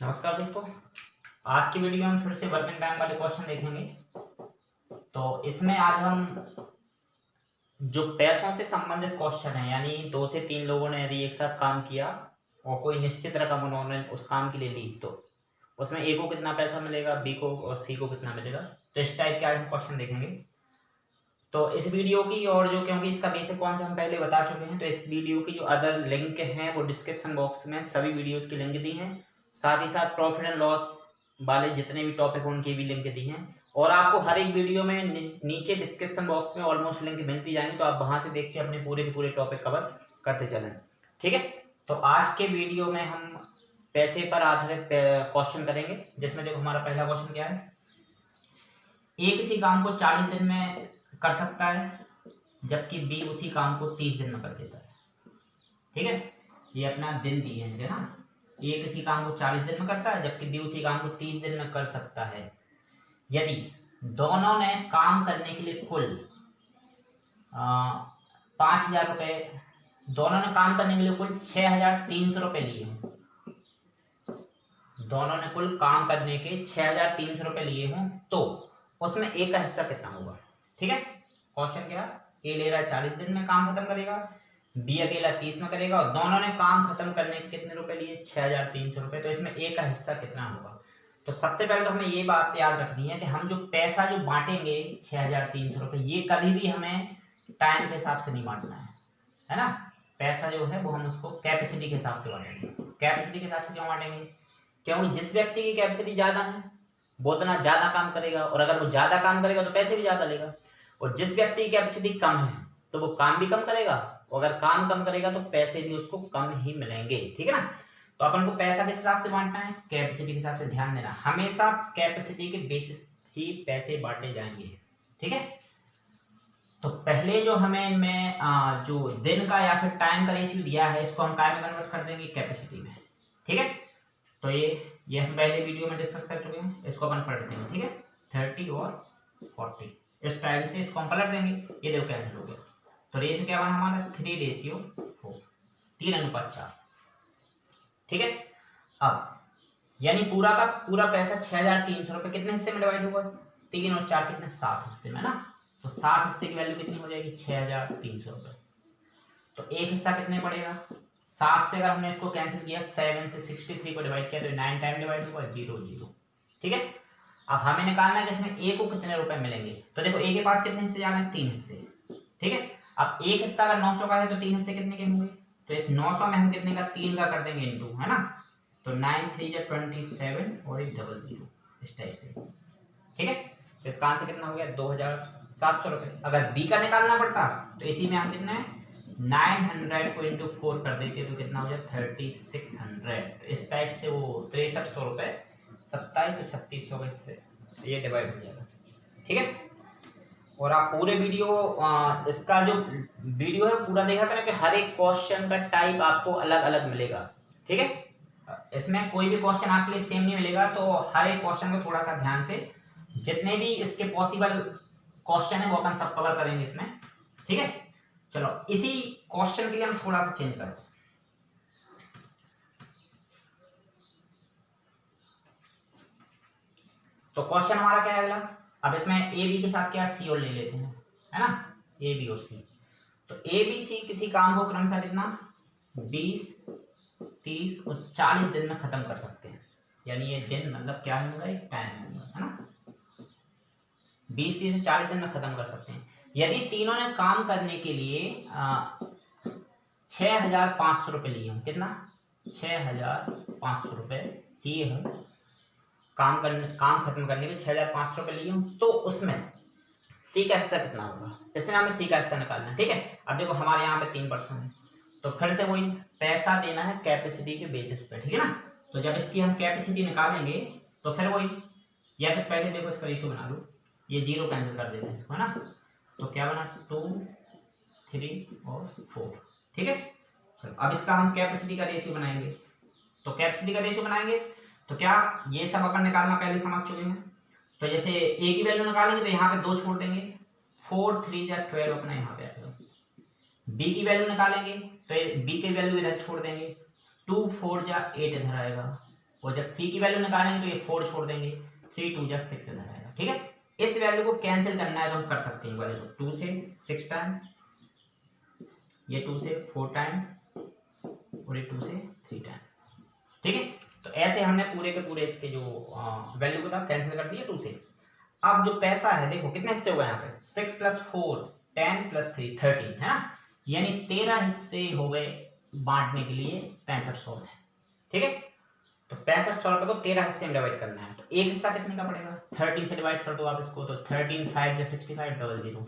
नमस्कार दोस्तों। आज की वीडियो में फिर से वर्किंग टाइम वाले क्वेश्चन देखेंगे। तो इसमें आज हम जो पैसों से संबंधित क्वेश्चन है, यानी 2 से 3 लोगों ने यदि एक साथ काम किया और कोई निश्चित रकम उन्होंने उस काम के लिए ली, तो उसमें ए को कितना पैसा मिलेगा, बी को और सी को कितना मिलेगा। तो इस टाइप के आज हम क्वेश्चन देखेंगे। तो इस वीडियो की और जो, क्योंकि इसका बेसिक कॉन्सेप्ट हम पहले बता चुके हैं, तो इस वीडियो की जो अदर लिंक हैं वो डिस्क्रिप्शन बॉक्स में सभी वीडियोस की लिंक दी हैं। साथ ही साथ प्रॉफिट एंड लॉस वाले जितने भी टॉपिक उनकी भी लिंक दी हैं। और आपको हर एक वीडियो में नीचे डिस्क्रिप्शन बॉक्स में ऑलमोस्ट लिंक मिलती जाएंगी, तो आप वहां से देख के अपने पूरे के पूरे टॉपिक कवर करते चलें। ठीक है। तो आज के वीडियो में हम पैसे पर आधारित क्वेश्चन करेंगे, जिसमें देखो हमारा पहला क्वेश्चन क्या है। ए किसी काम को 40 दिन में कर सकता है, जबकि बी उसी काम को 30 दिन में कर देता है। ठीक है, ये अपना दिन दिए हैं ना। ए किसी काम को 40 दिन में करता है, जबकि बी उसी काम को 30 दिन में कर सकता है। यदि दोनों ने काम करने के लिए कुल 5,000 रुपये, दोनों ने काम करने के लिए कुल 6,300 रुपये लिए हों, दोनों ने कुल काम करने के 6,300 रुपये लिए हों, तो उसमें ए का हिस्सा कितना होगा। ठीक है, क्वेश्चन क्या, ए ले रहा है 40 दिन में काम खत्म करेगा, बी अकेला 30 में करेगा, और दोनों ने काम खत्म करने के कितने रुपए लिए, 6,300 रुपये। तो इसमें ए का हिस्सा कितना होगा। तो सबसे पहले तो हमें ये बात याद रखनी है कि हम जो पैसा जो बांटेंगे 6,300 रुपये, ये कभी भी हमें टाइम के हिसाब से नहीं बांटना है ना। पैसा जो है वो हम उसको कैपेसिटी के हिसाब से बांटेंगे। कैपेसिटी के हिसाब से क्यों बांटेंगे, क्योंकि जिस व्यक्ति की कैपेसिटी ज्यादा है वो उतना ज्यादा काम करेगा, और अगर वो ज्यादा काम करेगा तो पैसे भी ज्यादा लेगा। और जिस व्यक्ति की कैपेसिटी कम है तो वो काम भी कम करेगा, और अगर काम कम करेगा तो पैसे भी उसको कम ही मिलेंगे। ठीक है ना। तो अपन को पैसा किस हिसाब से बांटना है, कैपेसिटी के हिसाब से। ध्यान देना, हमेशा कैपेसिटी के बेसिस ही पैसे बांटे जाएंगे। ठीक है। तो पहले जो हमें इनमें जो दिन का या फिर टाइम का रेशियो दिया है, इसको हम काय में कन्वर्ट कर देंगे, कैपेसिटी में। ठीक है। तो ये हम पहले वीडियो में डिस्कस कर चुके हैं, इसको अपन पढ़ते हैं। ठीक है, 30 और 40 इस टाइम से इसको हम पलट देंगे। ये देखो कैंसिल हो गया, तो रेशियो क्या बना हमारा, 3:4, 3:4। ठीक है। अब यानी पूरा का पूरा पैसा 6,300 रुपये कितने हिस्से में डिवाइड होगा, 3 और 4 कितने, 7 हिस्से में ना। तो 7 हिस्से की वैल्यू कितनी हो जाएगी, 6,300 रुपये। तो एक हिस्सा कितने पड़ेगा, 7 से अगर हमने इसको कैंसिल किया, 7 से 63 को डिवाइड किया तो 9 टाइम डिवाइड होगा, 0 0। ठीक है। अब हमें निकालना है कि इसमें ए को कितने रुपए मिलेंगे। तो देखो ए के पास कितने हिस्से जाने हैं, 3 हिस्से। ठीक है। अब एक हिस्सा अगर 900 का है तो 3 हिस्से कितने के होंगे, तो इस 900 में हम कितने का, 3 का कर देंगे इनटू, है ना। तो 9 3 27 और 1 00 इस टाइप से। ठीक है। तो इसका आंसर कितना हो गया, 2,700 रुपये। अगर बी का निकालना पड़ता तो इसी में हम कितने 900 को इंटू 4 कर देते तो कितना हो जाए, 3600। इस टाइप से वो 6300 रुपये 27 और 3600 का इससे ये डिवाइड हो जाएगा। ठीक है। और आप पूरे वीडियो इसका जो वीडियो है पूरा देखा करें कि हर एक क्वेश्चन का टाइप आपको अलग अलग मिलेगा। ठीक है। इसमें कोई भी क्वेश्चन आपके लिए सेम नहीं मिलेगा, तो हर एक क्वेश्चन को थोड़ा सा ध्यान से, जितने भी इसके पॉसिबल क्वेश्चन है वो अपन सब कवर करेंगे इसमें। ठीक है। चलो इसी क्वेश्चन के लिए हम थोड़ा सा चेंज करते हैं। तो क्वेश्चन हमारा क्या है अगला। अब इसमें ए बी के साथ क्या, सी और ले लेते हैं, है ना, ए बी और सी। तो ए बी सी किसी काम को क्रमशः कितना 20 30 और 40 दिन में खत्म कर सकते हैं। यानी ये दिन मतलब क्या होगा, एक टाइम होगा, है ना। 20 30 और 40 दिन में खत्म कर सकते हैं। यदि तीनों ने काम करने के लिए 6,500 रुपये लिए हों, कितना 6,500 रुपये लिए हों, काम खत्म करने के 6,500 रुपये लिए हों, तो उसमें सी का हिस्सा कितना होगा, इससे हमें सी का हिस्सा निकालना है। ठीक है। अब देखो हमारे यहाँ पे 3% है, तो फिर से वही पैसा देना है कैपेसिटी के बेसिस पे। ठीक है ना। तो जब इसकी हम कैपेसिटी निकालेंगे तो फिर वही, या तो पहले देखो इसका रेशियो बना लो, ये 0 कैंसिल कर देते हैं इसको, है ना। तो क्या बना, 2 3 और 4। ठीक है। चलो अब इसका हम कैपेसिटी का रेशियो बनाएंगे। तो कैपेसिटी का रेशियो बनाएंगे तो क्या, ये सब अपन निकालना पहले समझ चुके हैं। तो जैसे ए की वैल्यू निकालेंगे तो यहाँ पे 2 छोड़ देंगे, 4 3 12 अपना यहाँ पे आएगा। बी की वैल्यू निकालेंगे तो बी की वैल्यू इधर छोड़ देंगे, 2 4 8 इधर आएगा। और जब सी की वैल्यू निकालेंगे तो ये 4 छोड़ देंगे, 3 2 जा 6 इधर आएगा। ठीक है, इस वैल्यू को कैंसिल करना है तो हम कर सकते हैं, बोले तो 2 से 6 टाइम, ये 2 से 4 टाइम और ये 2 से 3 टाइम। ठीक है, तो ऐसे हमने पूरे के पूरे इसके जो वैल्यू को था कैंसिल कर दिया 2 से। अब जो पैसा है देखो कितने हिस्से हुए यहाँ पे, 6 + 4 10 + 3 13 है ना, यानी 13 हिस्से हो गए बांटने के लिए 6500 में। ठीक है, तो 6500 रुपए को 13 हिस्से में डिवाइड करना है, तो एक हिस्सा कितने का पड़ेगा, 13 से डिवाइड कर दो आप इसको, तो 13 5 या 65 00,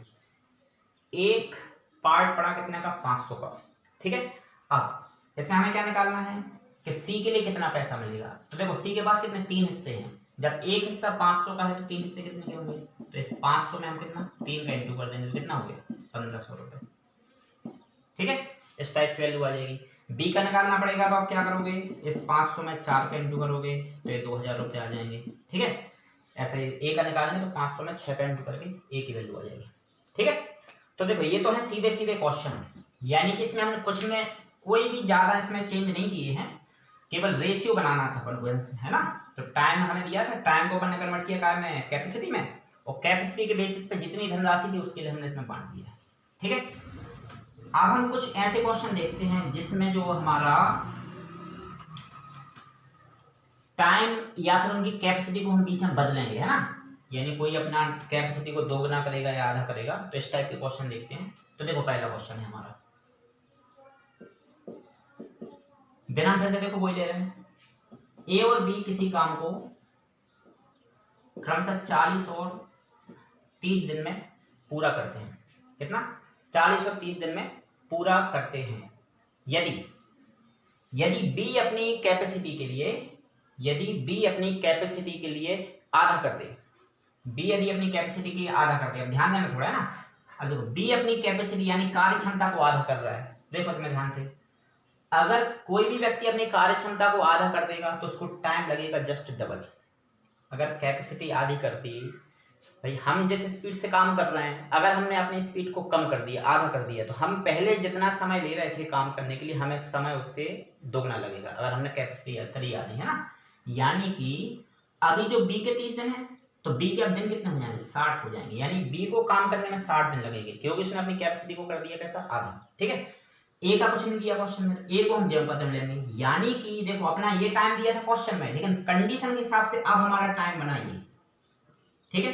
एक पार्ट पड़ा कितने का, 500 का। ठीक है, अब इसमें हमें क्या निकालना है कि सी के लिए कितना पैसा मिलेगा, तो देखो सी के पास कितने 3 हिस्से हैं, जब एक हिस्सा 500 का है तो 3 हिस्से कितने के होंगे, तो इस 500 में हम कितना 3 का इंटू कर देंगे तो कितना हो गया 1500 रुपए। ठीक है, इस टाइप से वैल्यू आ जाएगी। बी का निकालना पड़ेगा, तो आप क्या करोगे, इस 500 में 4 का इंटू करोगे तो ये 2000 रुपये आ जाएंगे। ठीक है, ऐसे ही ए का निकालेंगे तो 500 में 6 का इंटू करके ए की वैल्यू आ जाएगी। ठीक है, तो देखो ये तो है सीधे सीधे क्वेश्चन, यानी कि इसमें हमने कुछ में कोई भी ज्यादा इसमें चेंज नहीं किए हैं, केवल रेशियो बनाना था अपन को, है ना। तो टाइम हमें दिया था, टाइम को अपन ने कन्वर्ट किया कार में कैपेसिटी में, और कैपेसिटी के बेसिस पे जितनी धनराशि थी उसके लिए हमने इसमें बांट दिया। ठीक है, अब हम कुछ ऐसे क्वेश्चन देखते हैं जिसमें जो हमारा टाइम या फिर उनकी कैपेसिटी को हम बीच में बदलेंगे, है ना, यानी कोई अपना कैपेसिटी को दोगुना करेगा या आधा करेगा, तो इस टाइप के क्वेश्चन देखते हैं। तो देखो पहला क्वेश्चन है हमारा, बिना फिर से देखो वही ले रहे हैं, ए और बी किसी काम को क्रमशः 40 और 30 दिन में पूरा करते हैं। कितना, 40 और 30 दिन में पूरा करते हैं। यदि बी अपनी कैपेसिटी के लिए, यदि बी अपनी कैपेसिटी के लिए आधा करते, बी यदि अपनी कैपेसिटी की आधा करते, अब ध्यान देना थोड़ा है ना। अब देखो बी अपनी कैपेसिटी यानी कार्य क्षमता को आधा कर रहा है, देखो इसमें ध्यान से, अगर कोई भी व्यक्ति अपनी कार्य क्षमता को आधा कर देगा तो उसको टाइम लगेगा जस्ट डबल। अगर कैपेसिटी आधी करती, भाई हम जिस स्पीड से काम कर रहे हैं, अगर हमने अपनी स्पीड को कम कर दिया, आधा कर दिया, तो हम पहले जितना समय ले रहे थे काम करने के लिए, हमें समय उससे दोगुना लगेगा अगर हमने कैपेसिटी करी आधी, है ना। यानी कि अभी जो बी के 30 दिन है, तो बी के अब दिन कितने हो जाएंगे, 60 हो जाएंगे, यानी बी को काम करने में 60 दिन लगेंगे, क्योंकि उसने अपनी कैपेसिटी को कर दिया कैसा, आधा। ठीक है, ए का कुछ नहीं दिया क्वेश्चन में, ए को हम जेम का लेंगे, यानी कि देखो अपना ये टाइम दिया था क्वेश्चन में, लेकिन कंडीशन के हिसाब से अब हमारा टाइम बनाइए। ठीक है,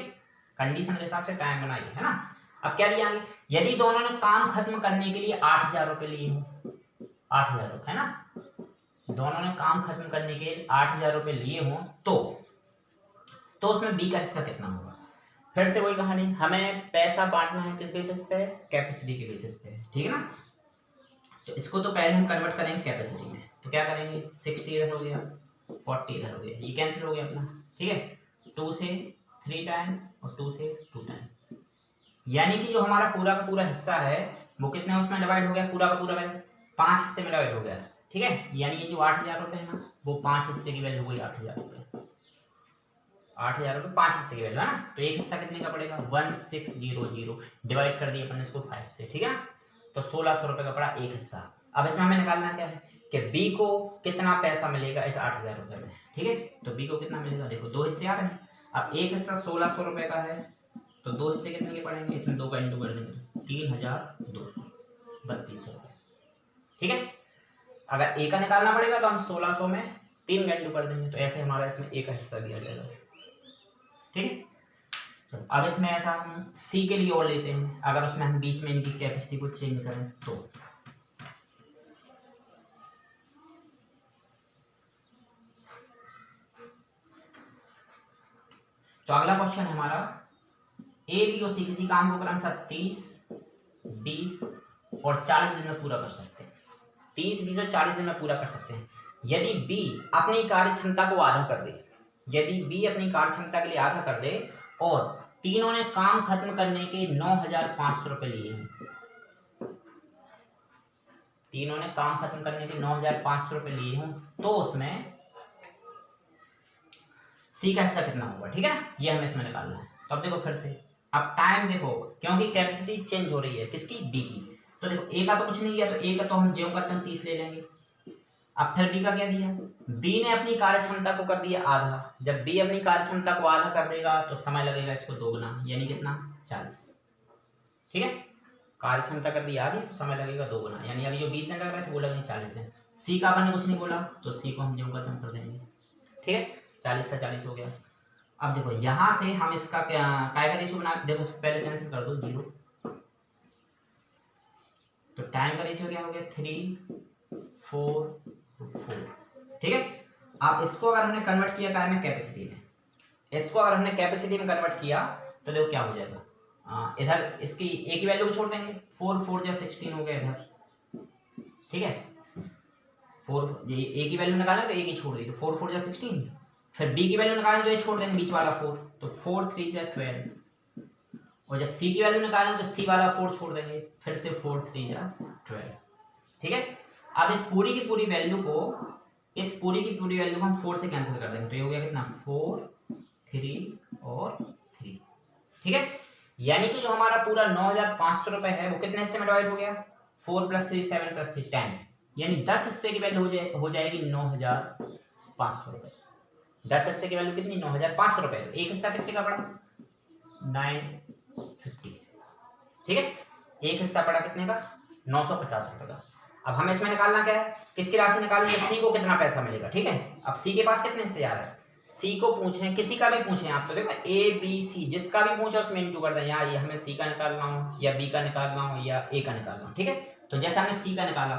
कंडीशन के हिसाब से टाइम बनाइए, है ना। अब क्या दिया, यदि दोनों ने काम खत्म करने के लिए 8000 रुपए लिए हो, 8000 रुपए, है ना, दोनों ने काम खत्म करने के लिए 8000 रुपए लिए हो, तो उसमें बी का हिस्सा कितना होगा। फिर से वही कहानी, हमें पैसा बांटना है किस बेसिस पे, कैपेसिटी के बेसिस पे। ठीक है ना, तो इसको तो पहले हम कन्वर्ट करेंगे कैपेसिटी में, तो क्या करेंगे, 60 इधर हो गया, 40 इधर हो गया, ये कैंसिल हो गया अपना। ठीक है, 2 से 3 टाइम और 2 से 2 टाइम, यानी कि जो हमारा पूरा का पूरा हिस्सा है वो कितने उसमें डिवाइड हो गया, पूरा का पूरा वैसे 5 हिस्से में डिवाइड हो गया। ठीक है, यानी ये जो 8000 रुपए है ना, वो 5 हिस्से की वैल्यू हो गई 8000 रुपए, 8000 रुपए 5 हिस्से की वैल्यू है ना, तो एक हिस्सा कितने का पड़ेगा, 1600, डिवाइड कर दिया अपन इसको 5 से। ठीक है, तो 1600 रुपए का पड़ा एक हिस्सा। अब इसमें हमें निकालना क्या है कि बी को कितना पैसा मिलेगा इस 8000 रुपए में। ठीक है, तो बी को कितना मिलेगा, देखो 2 हिस्से आ रहे हैं, अब एक हिस्सा 1600 रुपए का है, तो 2 हिस्से कितने के पड़ेंगे, इसमें 2 का इंटू कर देंगे, 3232 रुपए। ठीक है, अगर ए का निकालना पड़ेगा तो हम 1600 में 3 का इंटू कर देंगे, तो ऐसे हमारा इसमें ए का हिस्सा दिया जाएगा। ठीक है, चलो अब इसमें ऐसा हम सी के लिए और लेते हैं, अगर उसमें हम बीच में इनकी कैपेसिटी को चेंज करें तो अगला क्वेश्चन है हमारा, ए बी और सी किसी काम को क्रमशः 30, 20 और 40 दिन में पूरा कर सकते हैं। 30, 20 और 40 दिन में पूरा कर सकते हैं। यदि बी अपनी कार्य क्षमता को आधा कर दे, यदि बी अपनी कार्य क्षमता के लिए आधा कर दे और तीनों ने काम खत्म करने के 9500 रुपए लिए हैं, तीनों ने काम खत्म करने के 9500 रुपए लिए हों, तो उसमें सी का हिस्सा कितना होगा। ठीक है ना, ये हमें इसमें निकालना है। तो अब देखो फिर से, अब टाइम देखो, क्योंकि कैपेसिटी चेंज हो रही है किसकी, बी की, तो देखो ए का तो कुछ नहीं गया, तो ए का तो हम ज्यों का त्यों 30 ले लेंगे। अब फिर बी का क्या दिया, बी ने अपनी कार्य क्षमता को कर दिया आधा। जब बी अपनी कार्य क्षमता को आधा कर देगा तो समय लगेगा इसको दोगुना, यानी कितना 40। ठीक है, कार्य क्षमता कर दी आधी तो समय लगेगा दोगुना, यानी अभी जो 20 दिन लग रहे थे वो लगेंगे 40 दिन। सी का अपन ने कुछ नहीं बोला तो सी को हम जो खत्म कर देंगे। ठीक है, 40 का 40 हो गया। अब देखो यहां से हम इसका क्या का रेशियो बना, देखो पहले कैंसिल कर दो 0, तो टाइम का रेशियो क्या हो गया 3 4 4। ठीक है, अब इसको अगर हमने कन्वर्ट किया काय में, कैपेसिटी में, इसको अगर हमने कैपेसिटी में कन्वर्ट किया तो देखो क्या हो जाएगा, इधर इसकी एक ही वैल्यू को छोड़ देंगे, 4 4 जा 16 हो गया इधर। ठीक है, 4 ये एक ही वैल्यू निकालें तो एक ही छोड़ दी, तो 4 4 जा 16, फिर बी की वैल्यू निकालें तो ये छोड़ देंगे बीच वाला 4, तो 4 3 जा 12, और जब सी की वैल्यू निकालें तो सी वाला 4 छोड़ देंगे, फिर से 4 3 जा 12। ठीक है, अब इस पूरी की पूरी वैल्यू को हम 4 से कैंसिल कर देंगे, तो ये हो गया कितना 4 3 और 3। ठीक है, यानी कि जो हमारा पूरा 9,500 रुपए है वो कितने हिस्से में डिवाइड हो गया, 4 + 3 7 + 3 10, यानी 10 हिस्से की वैल्यू हो जाएगी 9,500 रुपए। 10 हिस्से की वैल्यू कितनी 9,500 रुपए, तो एक हिस्सा कितने का पड़ा 950। ठीक है, एक हिस्सा पड़ा कितने का 950 रुपए का। अब हमें इसमें निकालना क्या है, किसकी राशि निकालेंगे, सी को कितना पैसा मिलेगा। ठीक है, अब सी के पास कितने हिस्से आ रहे हैं, सी को पूछें, किसी का भी पूछें आप, तो देखो ए बी सी जिसका भी पूछे उसमें इंटू कर दें, यार ये हमें सी का निकालना हो या बी का निकालना हो या ए का निकालना हो। ठीक है, तो जैसे हमने सी का निकाला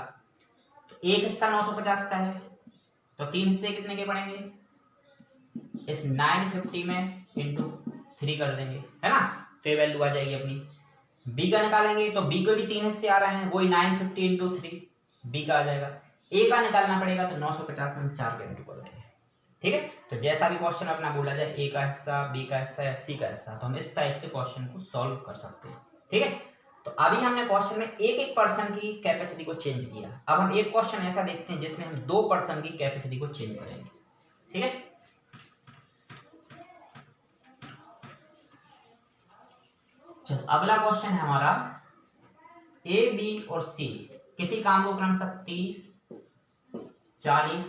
तो एक हिस्सा 950 का है, तो 3 हिस्से कितने के पड़ेंगे, इस 950 में इंटू 3 कर देंगे, है ना, तो ये वैल्यू आ जाएगी अपनी। बी का निकालेंगे तो बी को भी 3 हिस्से आ रहे हैं, वही 950 इंटू 3 बी का आ जाएगा। ए का निकालना पड़ेगा तो 950 में हम 4 का इंटू कर देंगे। ठीक है, तो जैसा भी क्वेश्चन अपना बोला जाए, ए का हिस्सा, बी का हिस्सा या सी का हिस्सा, तो हम इस टाइप से क्वेश्चन को सॉल्व कर सकते हैं। ठीक है, तो अभी हमने क्वेश्चन में एक पर्सन की कैपेसिटी को चेंज किया। अब हम एक क्वेश्चन ऐसा देखते हैं जिसमें हम 2 पर्सन की कैपेसिटी को चेंज करेंगे। ठीक है, चलो अगला क्वेश्चन है हमारा, ए बी और सी किसी काम को क्रमशः 30 40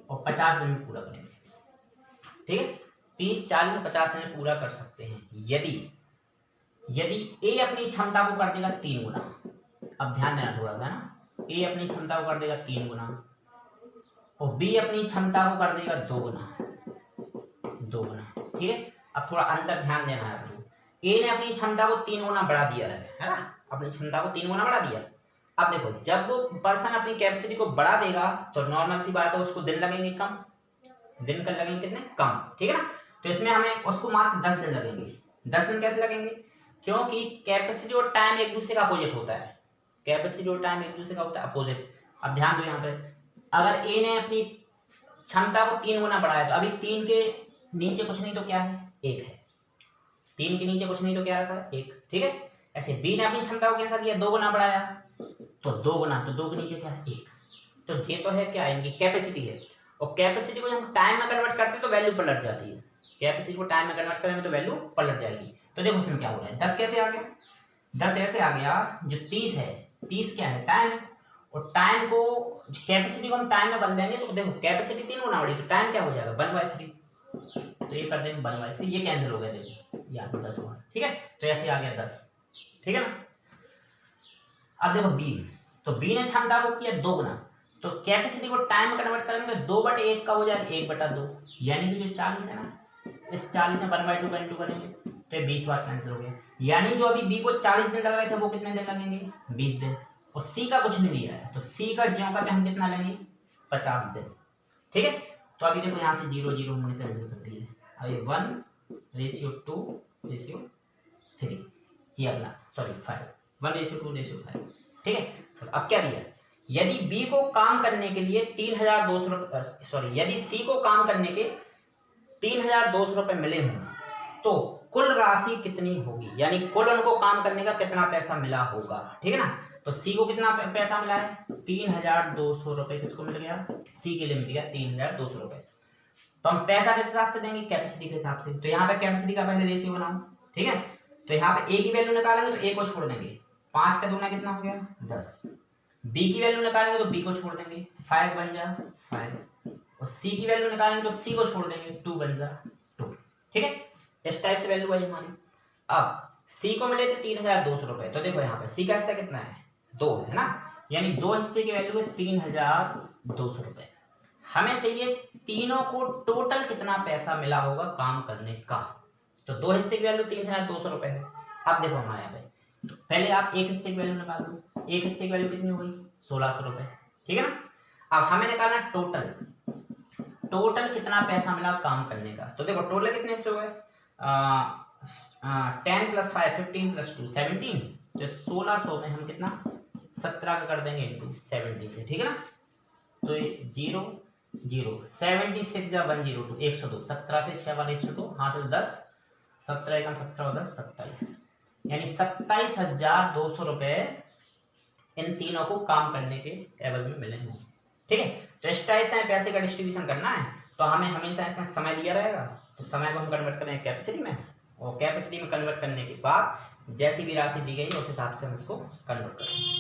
और 50 दिन में पूरा करेंगे। ठीक है, 30 40 और 50 दिन में पूरा कर सकते हैं यदि ए अपनी क्षमता को कर देगा 3 गुना। अब ध्यान देना थोड़ा सा ना, ए अपनी क्षमता को कर देगा 3 गुना और बी अपनी क्षमता को कर देगा 2 गुना। ठीक है, अब थोड़ा अंतर ध्यान देना है आपको। ए ने अपनी क्षमता को 3 गुना बढ़ा दिया है ना, अपनी क्षमता को 3 गुना बढ़ा दिया। अब देखो जब वो पर्सन अपनी कैपेसिटी को बढ़ा देगा तो नॉर्मल सी बात है उसको दिन लगेंगे कम, दिन कल लगेंगे कितने कम। ठीक है ना, तो इसमें हमें उसको मात्र 10 दिन लगेंगे। 10 दिन कैसे लगेंगे, क्योंकि कैपेसिटी और टाइम एक दूसरे का अपोजिट होता है, कैपेसिटी और टाइम एक दूसरे का होता है अपोजिट। अब ध्यान दो यहाँ पे, अगर ए ने अपनी क्षमता को 3 गुना बढ़ाया तो अभी 3 के नीचे कुछ नहीं तो क्या है 1 है, 3 के नीचे कुछ नहीं तो क्या रखा है 1। ठीक है, ऐसे बी ने अपनी क्षमता को कैसा किया 2 गुना बढ़ाया तो 2 गुना, तो 2 के नीचे क्या है 1, तो ये तो है क्या इनकी कैपेसिटी है। और कैपेसिटी को जब हम टाइम में कन्वर्ट करते हैं तो वैल्यू पलट जाती है, कैपेसिटी को टाइम में कन्वर्ट करेंगे तो वैल्यू पलट जाएगी। तो देखो उसमें क्या हो रहा है, 10 कैसे आ गया, 10 ऐसे आ गया, जो 30 है 30 क्या है टाइम है, और टाइम को कैपेसिटी को हम टाइम में बदल देंगे तो देखो कैपेसिटी 3 गुना बढ़ी तो टाइम क्या हो जाएगा 1/3, तो ये कर देंगे 1/3, ये कैंसिल हो गया, देखो यहाँ से 10 हुआ। ठीक है, तो ऐसे आ गया 10। ठीक है ना, अब देखो बी, तो बी ने क्षमता को किया 2 गुना, तो कैपेसिटी को टाइम में कन्वर्ट करेंगे तो 2/1 का हो जाएगा 1/2, यानी कि जो 40 है ना, इस 40 में 1/2 का इंटू करेंगे तो 20 बार कैंसिल हो गया। यानी जो अभी बी को 40 दिन लग रहे थे वो कितने दिन लगेंगे 20 दिन, और सी का कुछ नहीं लिया है तो सी का ज्यों का हम कितना लेंगे 50 दिन। ठीक है, तो अभी देखो यहाँ से 0 0 हमने कैंसिल कर दिए, अभी 1:2:3, ये अपना सॉरी 5, 1:2:5। ठीक है, तो अब क्या दिया, यदि बी को काम करने के लिए 3,200 रुपये, सॉरी यदि सी को काम करने के 3,200 रुपये मिले हों तो कुल राशि कितनी होगी, यानी कुल उनको काम करने का कितना पैसा मिला होगा। ठीक है ना, तो सी को कितना पैसा मिला है 3,200 रुपये, किसको मिल गया सी के लिए मिल गया 3,200 रुपये। तो हम पैसा किस हिसाब से देंगे कैपेसिटी के हिसाब से, तो यहाँ पे कैपेसिटी का पहले रेशियो बनाओ। ठीक है, तो यहाँ पे ए की वैल्यू निकालेंगे तो ए को छोड़ देंगे, 5 का 2 कितना हो गया 10, बी की वैल्यू निकालेंगे तो बी को छोड़ देंगे, 5 बन जा 5 और सी की वैल्यू निकालेंगे तो सी को छोड़ देंगे, 2 बन जा 2। ठीक है, इस टाइप से वैल्यू आई हमारी। अब सी को मिले थे 3200 रुपए, तो देखो यहाँ पे सी का हिस्सा कितना है, 2 है ना, यानी 2 हिस्से की वैल्यू है 3200 रुपए। हमें चाहिए तीनों को टोटल कितना पैसा मिला होगा काम करने का, तो 2 हिस्से की वैल्यू 3200 रुपए है। अब देखो हमारे यहाँ पे पहले आप एक हिस्से की वैल्यू निकाल दो, एक हिस्से की वैल्यू कितनी हो गई 1600 रुपए, ठीक है ना। अब हमें निकालना टोटल, टोटल कितना पैसा मिला काम करने का, तो देखो टोटल कितने हिस्से हुए, 10 + 5 15 + 2 17, तो 1600 में हम कितना 17 का कर देंगे इंटू 17 से, ठीक है ना। तो 0 0 76 या 102 102, 17 से 6 बार 102, हाँ से 10 17 एकम 17 और 10 27, यानी 27,200 रुपए इन तीनों को काम करने के एवज में मिले हैं। ठीक है, तो इस टाइप से पैसे का डिस्ट्रीब्यूशन करना है तो हमें हमेशा इसमें समय दिया रहेगा, तो समय को हम कन्वर्ट करेंगे कैपेसिटी में, और कैपेसिटी में कन्वर्ट करने के बाद जैसी भी राशि दी गई है उस हिसाब से हम इसको कन्वर्ट करेंगे।